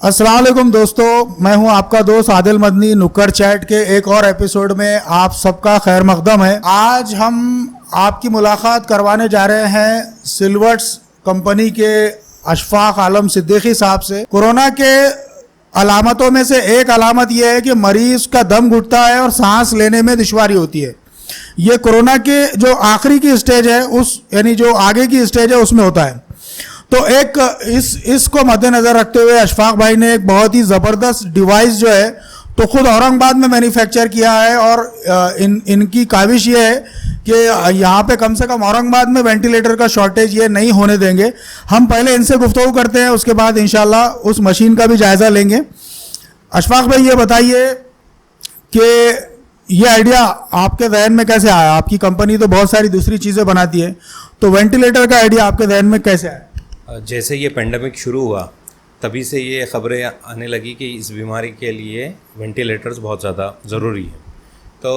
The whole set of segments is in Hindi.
अस्सलाम वालेकुम दोस्तों, मैं हूं आपका दोस्त आदिल मदनी। नुक्कड़ चैट के एक और एपिसोड में आप सबका खैर मकदम है। आज हम आपकी मुलाकात करवाने जा रहे हैं सिल्वर्ट्स कंपनी के अशफाक आलम सिद्दीकी साहब से। कोरोना के अलामतों में से एक अलामत यह है कि मरीज का दम घुटता है और सांस लेने में दुश्वारी होती है। ये कोरोना के जो आखिरी की स्टेज है, उस यानी जो आगे की स्टेज है, उसमें होता है। तो एक इसको मद्देनजर रखते हुए अशफाक भाई ने एक बहुत ही ज़बरदस्त डिवाइस जो है तो खुद औरंगाबाद में मैन्युफैक्चर किया है। और इनकी काविश ये है कि यहाँ पे कम से कम औरंगाबाद में वेंटिलेटर का शॉर्टेज ये नहीं होने देंगे। हम पहले इनसे गुफ्तगू करते हैं, उसके बाद इंशाल्लाह उस मशीन का भी जायज़ा लेंगे। अशफाक भाई, ये बताइए कि ये आइडिया आपके जहन में कैसे आया? आपकी कंपनी तो बहुत सारी दूसरी चीज़ें बनाती है, तो वेंटिलेटर का आइडिया आपके जहन में कैसे आया? जैसे ये पेंडेमिक शुरू हुआ तभी से ये ख़बरें आने लगी कि इस बीमारी के लिए वेंटिलेटर्स बहुत ज़्यादा ज़रूरी है। तो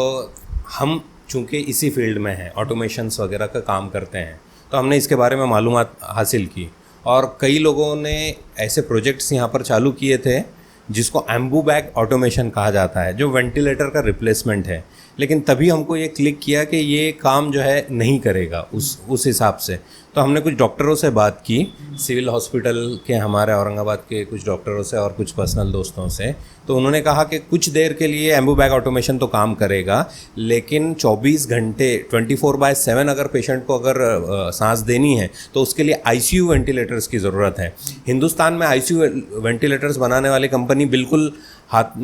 हम चूँकि इसी फील्ड में हैं, ऑटोमेशंस वगैरह का काम करते हैं, तो हमने इसके बारे में मालूमात हासिल की और कई लोगों ने ऐसे प्रोजेक्ट्स यहाँ पर चालू किए थे जिसको एम्बू बैग ऑटोमेशन कहा जाता है, जो वेंटिलेटर का रिप्लेसमेंट है। लेकिन तभी हमको ये क्लिक किया कि ये काम जो है नहीं करेगा उस हिसाब से। तो हमने कुछ डॉक्टरों से बात की, सिविल हॉस्पिटल के हमारे औरंगाबाद के कुछ डॉक्टरों से और कुछ पर्सनल दोस्तों से। तो उन्होंने कहा कि कुछ देर के लिए एम्बू बैग ऑटोमेशन तो काम करेगा, लेकिन 24 घंटे 24/7 अगर पेशेंट को अगर सांस देनी है तो उसके लिए आईसीयू वेंटिलेटर्स की ज़रूरत है। हिंदुस्तान में आईसीयू वेंटिलेटर्स बनाने वाली कंपनी बिल्कुल हाथ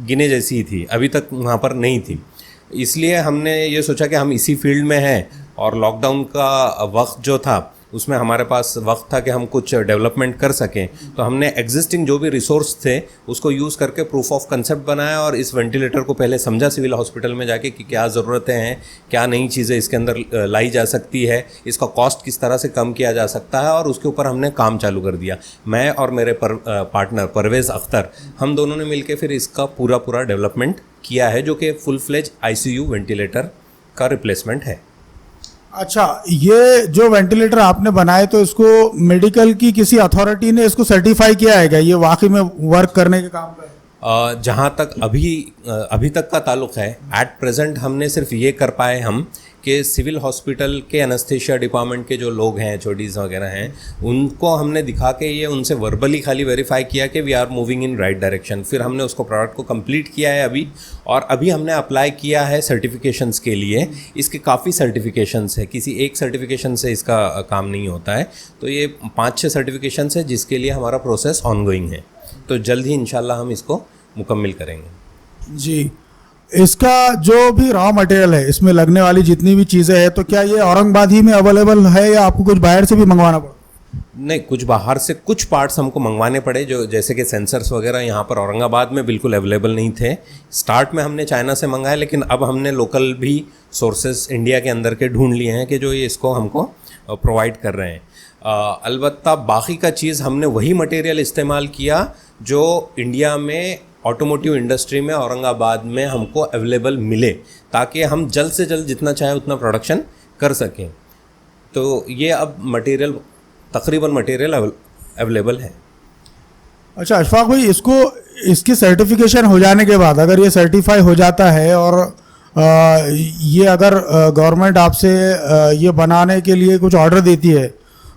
गिने जैसी ही थी, अभी तक वहाँ पर नहीं थी। इसलिए हमने ये सोचा कि हम इसी फील्ड में हैं और लॉकडाउन का वक्त जो था उसमें हमारे पास वक्त था कि हम कुछ डेवलपमेंट कर सकें। तो हमने एग्जिस्टिंग जो भी रिसोर्स थे उसको यूज़ करके प्रूफ ऑफ कंसेप्ट बनाया और इस वेंटिलेटर को पहले समझा सिविल हॉस्पिटल में जाके कि क्या ज़रूरतें हैं, क्या नई चीज़ें इसके अंदर लाई जा सकती है, इसका कॉस्ट किस तरह से कम किया जा सकता है, और उसके ऊपर हमने काम चालू कर दिया। मैं और मेरे पार्टनर परवेज़ अख्तर, हम दोनों ने मिलकर फिर इसका पूरा डेवलपमेंट किया है, जो कि फुल फ्लेज आईसीयू वेंटिलेटर का रिप्लेसमेंट है। अच्छा, ये जो वेंटिलेटर आपने बनाए तो इसको मेडिकल की किसी अथॉरिटी ने इसको सर्टिफाई किया है क्या? ये वाकई में वर्क करने के काम का है? जहाँ तक अभी तक का ताल्लुक़ है, एट प्रेजेंट हमने सिर्फ ये कर पाए हम कि सिविल हॉस्पिटल के एनेस्थीसिया डिपार्टमेंट के जो लोग हैं, एचओडीज़ वगैरह हैं, उनको हमने दिखा के ये उनसे वर्बली खाली वेरीफाई किया कि we are moving in right direction. फिर हमने उसको प्रोडक्ट को कंप्लीट किया है अभी, और अभी हमने अप्लाई किया है सर्टिफिकेशंस के लिए। इसके काफ़ी सर्टिफिकेशंस है, किसी एक सर्टिफिकेशन से इसका काम नहीं होता है। तो ये 5-6 सर्टिफिकेशंस है जिसके लिए हमारा प्रोसेस ऑनगोइंग है। तो जल्द ही इंशाल्लाह हम इसको मुकम्मल करेंगे। जी, इसका जो भी रॉ मटेरियल है, इसमें लगने वाली जितनी भी चीज़ें हैं, तो क्या ये औरंगाबाद ही में अवेलेबल है या आपको कुछ बाहर से भी मंगवाना पड़ा? नहीं, कुछ बाहर से कुछ पार्ट्स हमको मंगवाने पड़े, जो जैसे कि सेंसर्स वगैरह यहाँ पर औरंगाबाद में बिल्कुल अवेलेबल नहीं थे। स्टार्ट में हमने चाइना से मंगाए, लेकिन अब हमने लोकल भी सोर्सेस इंडिया के अंदर के ढूंढ लिए हैं कि जो ये इसको हमको प्रोवाइड कर रहे हैं। अलबत्ता बाकी का चीज़ हमने वही मटेरियल इस्तेमाल किया जो इंडिया में ऑटोमोटिव इंडस्ट्री में औरंगाबाद में हमको अवेलेबल मिले, ताकि हम जल्द से जल्द जितना चाहे उतना प्रोडक्शन कर सकें। तो ये अब तकरीबन मटेरियल अवेलेबल है। अच्छा अशफाक भाई, इसकी सर्टिफिकेशन हो जाने के बाद, अगर ये सर्टिफाई हो जाता है और ये अगर गवर्नमेंट आपसे ये बनाने के लिए कुछ ऑर्डर देती है,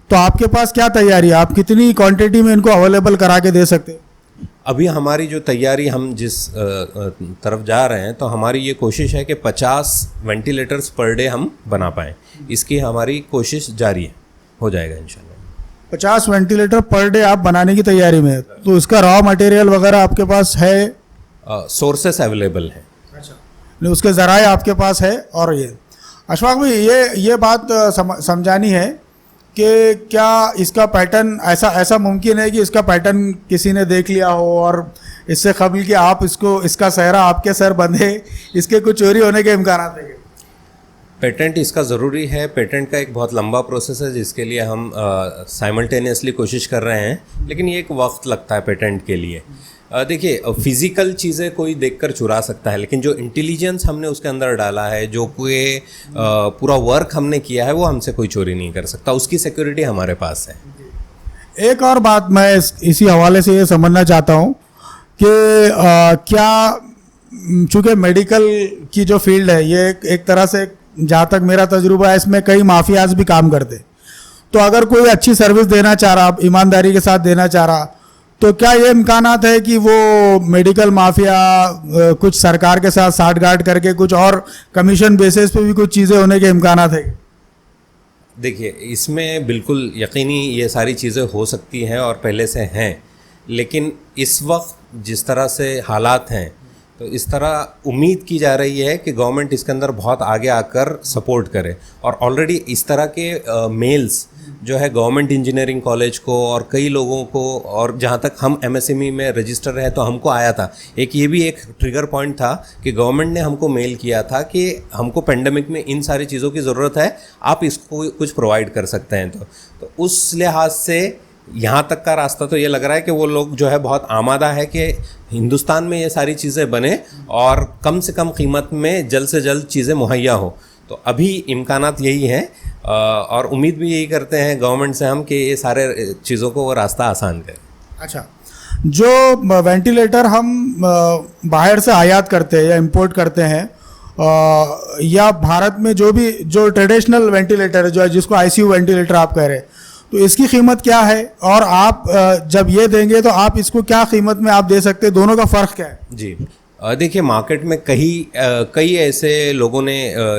तो आपके पास क्या तैयारी है? आप कितनी क्वांटिटी में इनको अवेलेबल करा के दे सकते हैं? अभी हमारी जो तैयारी, हम जिस तरफ जा रहे हैं, तो हमारी ये कोशिश है कि 50 वेंटिलेटर्स पर डे हम बना पाएँ। इसकी हमारी कोशिश जारी है, हो जाएगा इंशाल्लाह। 50 वेंटिलेटर पर डे आप बनाने की तैयारी में है, तो इसका रॉ मटेरियल वगैरह आपके पास है? सोर्सेस अवेलेबल है। अच्छा, नहीं उसके ज़राए आपके पास है। और ये अशफाक भाई, ये बात समझानी है कि क्या इसका पैटर्न ऐसा मुमकिन है कि इसका पैटर्न किसी ने देख लिया हो और इससे कबल कि आप इसका सेहरा आपके सर बंधे, इसके कुछ चोरी होने के इम्कान है? पेटेंट इसका ज़रूरी है। पेटेंट का एक बहुत लंबा प्रोसेस है जिसके लिए हम साइमल्टेनियसली कोशिश कर रहे हैं, लेकिन ये एक वक्त लगता है पेटेंट के लिए। देखिए, फिज़िकल चीज़ें कोई देखकर चुरा सकता है, लेकिन जो इंटेलिजेंस हमने उसके अंदर डाला है, जो कोई पूरा वर्क हमने किया है, वो हमसे कोई चोरी नहीं कर सकता। उसकी सिक्योरिटी हमारे पास है। एक और बात मैं इसी हवाले से ये समझना चाहता हूँ कि क्या चूँकि मेडिकल की जो फील्ड है ये एक तरह से, जहाँ तक मेरा तजुर्बा है, इसमें कई माफियाज भी काम करते। तो अगर कोई अच्छी सर्विस देना चाह रहा, ईमानदारी के साथ देना चाह रहा, तो क्या ये इम्कानात है कि वो मेडिकल माफिया कुछ सरकार के साथ साठगांठ करके कुछ और कमीशन बेसिस पे भी कुछ चीज़ें होने के इम्कानात है? देखिए, इसमें बिल्कुल यकीनी ये सारी चीज़ें हो सकती हैं और पहले से हैं, लेकिन इस वक्त जिस तरह से हालात हैं तो इस तरह उम्मीद की जा रही है कि गवर्नमेंट इसके अंदर बहुत आगे आकर सपोर्ट करे। और ऑलरेडी इस तरह के मेल्स जो है गवर्नमेंट इंजीनियरिंग कॉलेज को और कई लोगों को, और जहाँ तक हम एमएसएमई में रजिस्टर है तो हमको आया था। एक ये भी एक ट्रिगर पॉइंट था कि गवर्नमेंट ने हमको मेल किया था कि हमको पेंडेमिक में इन सारी चीज़ों की ज़रूरत है, आप इसको कुछ प्रोवाइड कर सकते हैं। तो उस लिहाज से यहाँ तक का रास्ता तो ये लग रहा है कि वो लोग जो है बहुत आमादा है कि हिंदुस्तान में ये सारी चीज़ें बने और कम से कम कीमत में जल्द से जल्द चीज़ें मुहैया हो। तो अभी इम्कानात यही हैं और उम्मीद भी यही करते हैं गवर्नमेंट से हम कि ये सारे चीज़ों को वो रास्ता आसान करें। अच्छा, जो वेंटिलेटर हम बाहर से आयात करते हैं या इंपोर्ट करते हैं, या भारत में जो ट्रेडिशनल वेंटिलेटर है, जो है जिसको आईसीयू वेंटिलेटर आप कह रहे हैं, तो इसकी कीमत क्या है? और आप जब ये देंगे तो आप इसको क्या कीमत में आप दे सकते हैं? दोनों का फ़र्क क्या है? जी देखिए, मार्केट में कई ऐसे लोगों ने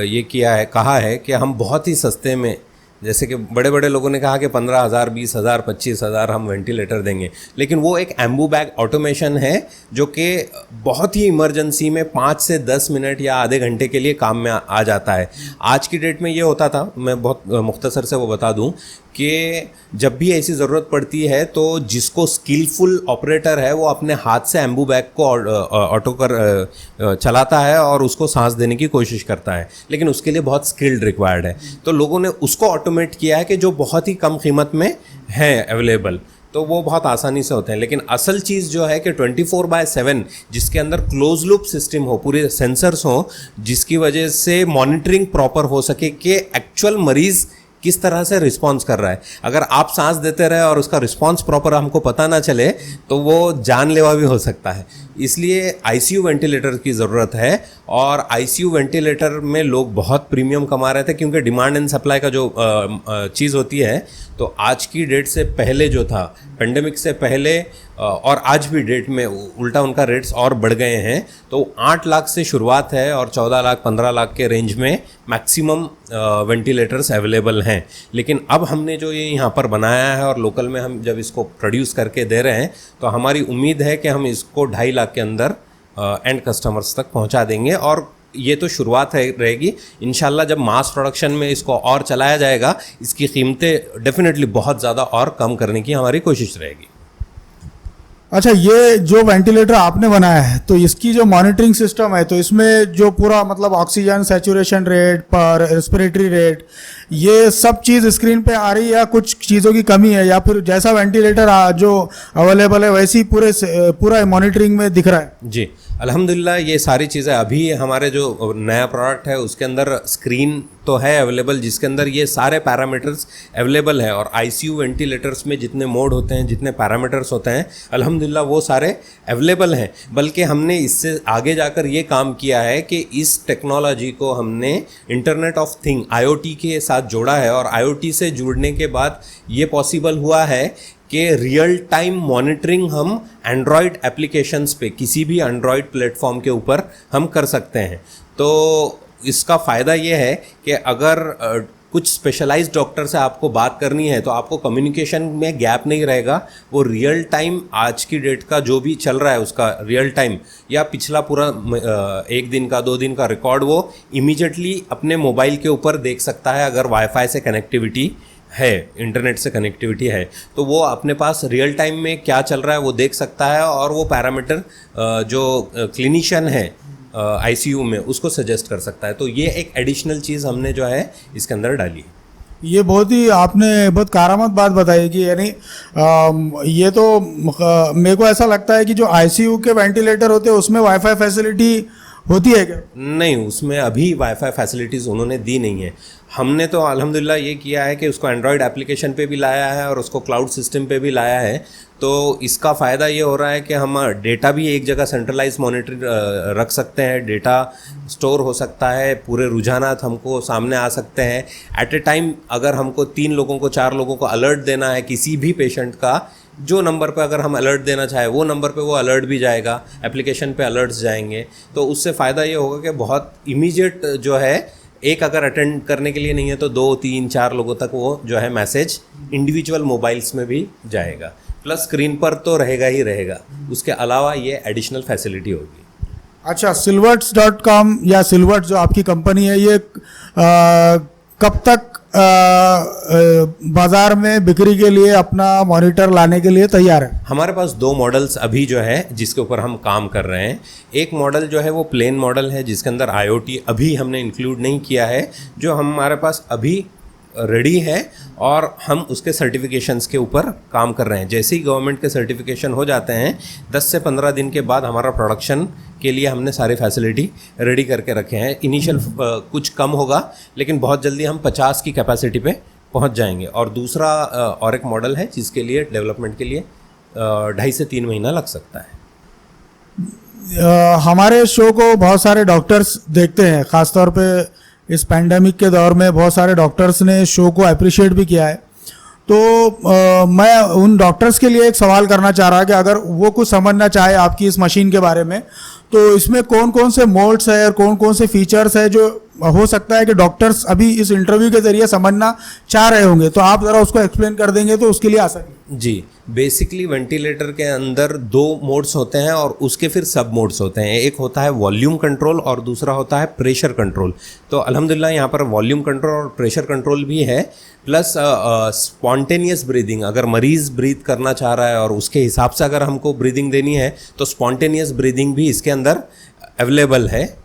ये कहा है कि हम बहुत ही सस्ते में, जैसे कि बड़े बड़े लोगों ने कहा कि 15,000, 20,000, 25,000 हम वेंटिलेटर देंगे, लेकिन वो एक एम्बू बैग ऑटोमेशन है जो कि बहुत ही इमरजेंसी में 5 से 10 मिनट या आधे घंटे के लिए काम में आ जाता है। आज की डेट में ये होता था, मैं बहुत मुख्तसर से वो बता दूं कि जब भी ऐसी ज़रूरत पड़ती है तो जिसको स्किलफुल ऑपरेटर है वो अपने हाथ से एम्बू बैग को ऑटो कर चलाता है और उसको सांस देने की कोशिश करता है, लेकिन उसके लिए बहुत स्किल्ड रिक्वायर्ड है। तो लोगों ने उसको ऑटोमेट किया है कि जो बहुत ही कम कीमत में है अवेलेबल, तो वो बहुत आसानी से होते हैं। लेकिन असल चीज़ जो है कि 24/7 जिसके अंदर क्लोज लूप सिस्टम हो, पूरे सेंसर्स हो, जिसकी वजह से मॉनिटरिंग प्रॉपर हो सके कि एक्चुअल मरीज़ किस तरह से रिस्पॉन्स कर रहा है। अगर आप सांस देते रहे और उसका रिस्पॉन्स प्रॉपर हमको पता ना चले तो वो जानलेवा भी हो सकता है। इसलिए आईसीयू वेंटिलेटर की ज़रूरत है और आईसीयू वेंटिलेटर में लोग बहुत प्रीमियम कमा रहे थे, क्योंकि डिमांड एंड सप्लाई का जो चीज़ होती है, तो आज की डेट से पहले जो था, पेंडेमिक से पहले और आज भी डेट में उल्टा उनका रेट्स और बढ़ गए हैं। तो 8 लाख से शुरुआत है और 14 लाख 15 लाख के रेंज में मैक्सिमम वेंटिलेटर्स अवेलेबल हैं। लेकिन अब हमने जो ये यहाँ पर बनाया है और लोकल में हम जब इसको प्रोड्यूस करके दे रहे हैं, तो हमारी उम्मीद है कि हम इसको 2.5 लाख के अंदर एंड कस्टमर्स तक पहुँचा देंगे। और ये तो शुरुआत रहेगी। इंशाल्लाह जब मास प्रोडक्शन में इसको और चलाया जाएगा, इसकी कीमतें डेफिनेटली बहुत ज़्यादा और कम करने की हमारी कोशिश रहेगी। अच्छा, ये जो वेंटिलेटर आपने बनाया है, तो इसकी जो मॉनिटरिंग सिस्टम है, तो इसमें जो पूरा मतलब ऑक्सीजन सैचुरेशन रेट पर रेस्पिरेटरी रेट, ये सब चीज़ स्क्रीन पे आ रही है या कुछ चीज़ों की कमी है, या फिर जैसा वेंटिलेटर जो अवेलेबल है वैसी पूरा मॉनिटरिंग में दिख रहा है? जी अल्हम्दुलिल्लाह, ये सारी चीज़ें अभी हमारे जो नया प्रोडक्ट है उसके अंदर स्क्रीन तो है अवेलेबल, जिसके अंदर ये सारे पैरामीटर्स अवेलेबल है। और आईसीयू वेंटिलेटर्स में जितने मोड होते हैं, जितने पैरामीटर्स होते हैं, अल्हम्दुलिल्लाह वो सारे अवेलेबल हैं। बल्कि हमने इससे आगे जाकर ये काम किया है कि इस टेक्नोलॉजी को हमने इंटरनेट ऑफ थिंग IoT के साथ जोड़ा है, और IoT से जुड़ने के बाद ये पॉसिबल हुआ है कि रियल टाइम मॉनिटरिंग हम एंड्रॉयड एप्लीकेशंस पे, किसी भी एंड्रॉयड प्लेटफॉर्म के ऊपर हम कर सकते हैं। तो इसका फ़ायदा ये है कि अगर कुछ स्पेशलाइज्ड डॉक्टर से आपको बात करनी है तो आपको कम्युनिकेशन में गैप नहीं रहेगा। वो रियल टाइम आज की डेट का जो भी चल रहा है उसका रियल टाइम या पिछला पूरा 1 दिन का 2 दिन का रिकॉर्ड वो इमीडिएटली अपने मोबाइल के ऊपर देख सकता है। अगर वाईफाई से कनेक्टिविटी है, इंटरनेट से कनेक्टिविटी है, तो वो अपने पास रियल टाइम में क्या चल रहा है वो देख सकता है, और वो पैरामीटर जो क्लिनिशियन है आईसीयू में उसको सजेस्ट कर सकता है। तो ये एक एडिशनल चीज़ हमने जो है इसके अंदर डाली है। ये बहुत ही आपने बहुत कारामत बात बताई कि यानी ये तो मेरे को ऐसा लगता है कि जो आईसीयू के वेंटिलेटर होते हैं उसमें वाईफाई फैसिलिटी होती है क्या? नहीं, उसमें अभी वाईफाई फैसिलिटीज़ उन्होंने दी नहीं है। हमने तो अल्हम्दुलिल्लाह ये किया है कि उसको एंड्रॉयड एप्लीकेशन पे भी लाया है और उसको क्लाउड सिस्टम पे भी लाया है। तो इसका फ़ायदा ये हो रहा है कि हम डेटा भी एक जगह सेंट्रलाइज मॉनिटर रख सकते हैं, डेटा स्टोर हो सकता है, पूरे रुझानात हमको सामने आ सकते हैं एट ए टाइम। अगर हमको 3 लोगों को 4 लोगों को अलर्ट देना है किसी भी पेशेंट का, जो नंबर पे अगर हम अलर्ट देना चाहे वो नंबर पे वो अलर्ट भी जाएगा, एप्लीकेशन पे अलर्ट्स जाएंगे। तो उससे फ़ायदा ये होगा कि बहुत इमीडिएट जो है, एक अगर अटेंड करने के लिए नहीं है तो 2, 3, 4 लोगों तक वो जो है मैसेज इंडिविजुअल मोबाइल्स में भी जाएगा। प्लस स्क्रीन पर तो रहेगा ही रहेगा, उसके अलावा ये एडिशनल फैसिलिटी होगी। अच्छा, silverts.com या सिल्वर्ट्स जो आपकी कंपनी है, ये कब तक बाजार में बिक्री के लिए अपना मॉनिटर लाने के लिए तैयार है? हमारे पास 2 मॉडल्स अभी जो है जिसके ऊपर हम काम कर रहे हैं। एक मॉडल जो है वो प्लेन मॉडल है जिसके अंदर IoT अभी हमने इंक्लूड नहीं किया है, जो हमारे पास अभी रेडी है और हम उसके सर्टिफिकेशंस के ऊपर काम कर रहे हैं। जैसे ही गवर्नमेंट के सर्टिफिकेशन हो जाते हैं 10 से 15 दिन के बाद हमारा प्रोडक्शन के लिए हमने सारी फैसिलिटी रेडी करके रखे हैं। इनिशियल कुछ कम होगा लेकिन बहुत जल्दी हम 50 की कैपेसिटी पे पहुंच जाएंगे। और दूसरा और एक मॉडल है जिसके लिए डेवलपमेंट के लिए 2.5 से 3 महीना लग सकता है। हमारे शो को बहुत सारे डॉक्टर्स देखते हैं, ख़ासतौर पे इस पैंडेमिक के दौर में बहुत सारे डॉक्टर्स ने शो को अप्रिशिएट भी किया है। तो मैं उन डॉक्टर्स के लिए एक सवाल करना चाह रहा कि अगर वो कुछ समझना चाहे आपकी इस मशीन के बारे में, तो इसमें कौन कौन से मोड्स है और कौन कौन से फीचर्स है जो हो सकता है कि डॉक्टर्स अभी इस इंटरव्यू के ज़रिए समझना चाह रहे होंगे, तो आप ज़रा उसको एक्सप्लेन कर देंगे तो उसके लिए आसानी। जी, बेसिकली वेंटिलेटर के अंदर 2 मोड्स होते हैं और उसके फिर सब मोड्स होते हैं। एक होता है वॉल्यूम कंट्रोल और दूसरा होता है प्रेशर कंट्रोल। तो अल्हम्दुलिल्लाह यहाँ पर वॉल्यूम कंट्रोल और प्रेशर कंट्रोल भी है, प्लस स्पॉन्टेनियस ब्रीदिंग। अगर मरीज़ ब्रीथ करना चाह रहा है और उसके हिसाब से अगर हमको ब्रीदिंग देनी है तो स्पॉन्टेनियस ब्रीदिंग भी इसके अंदर अवेलेबल है।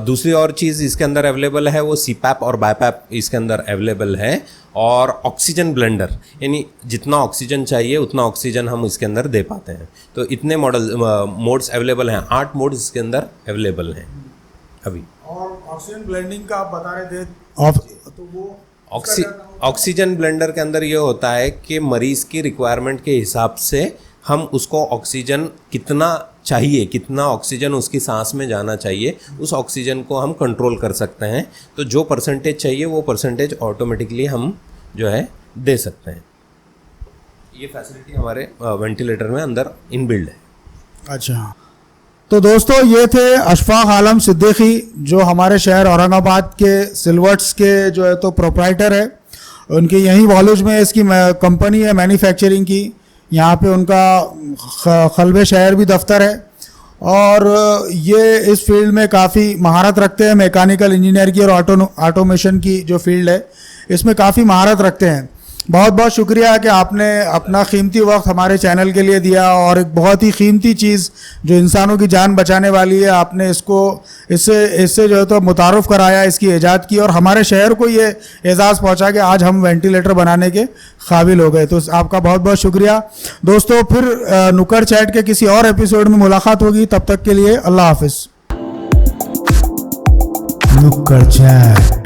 दूसरी और चीज़ इसके अंदर अवेलेबल है वो CPAP और BiPAP इसके अंदर अवेलेबल है। और ऑक्सीजन ब्लेंडर, यानी जितना ऑक्सीजन चाहिए उतना ऑक्सीजन हम इसके अंदर दे पाते हैं। तो इतने मोड्स अवेलेबल हैं, 8 मोड्स इसके अंदर अवेलेबल हैं अभी। और ऑक्सीजन ब्लेंडिंग का आप बता रहे थे, तो वो ऑक्सीजन ब्लेंडर के अंदर ये होता है कि मरीज़ की रिक्वायरमेंट के हिसाब से हम उसको ऑक्सीजन कितना चाहिए, कितना ऑक्सीजन उसकी सांस में जाना चाहिए, उस ऑक्सीजन को हम कंट्रोल कर सकते हैं। तो जो परसेंटेज चाहिए वो परसेंटेज ऑटोमेटिकली हम जो है दे सकते हैं। ये फैसिलिटी हमारे वेंटिलेटर में अंदर इनबिल्ड है। अच्छा, तो दोस्तों ये थे अशफाक आलम सिद्दीकी, जो हमारे शहर औरंगाबाद के सिल्वर्ट्स के जो है तो प्रोप्राइटर है। उनके यहीं वॉलेज में इसकी कंपनी है मैन्युफैक्चरिंग की। यहाँ पे उनका खलबे शहर भी दफ्तर है और ये इस फील्ड में काफ़ी महारत रखते हैं। मैकेनिकल इंजीनियर की और ऑटोमेशन की जो फील्ड है इसमें काफ़ी महारत रखते हैं। बहुत बहुत शुक्रिया कि आपने अपना कीमती वक्त हमारे चैनल के लिए दिया और एक बहुत ही कीमती चीज़ जो इंसानों की जान बचाने वाली है, आपने इससे जो है तो मुतारुफ़ कराया, इसकी ईजाद की और हमारे शहर को ये एजाज़ पहुंचा कि आज हम वेंटिलेटर बनाने के काबिल हो गए। तो आपका बहुत बहुत शुक्रिया दोस्तों। फिर नुक्कड़ चैट के किसी और एपिसोड में मुलाकात होगी, तब तक के लिए अल्लाह हाफिज़। नुक्कड़ चैट।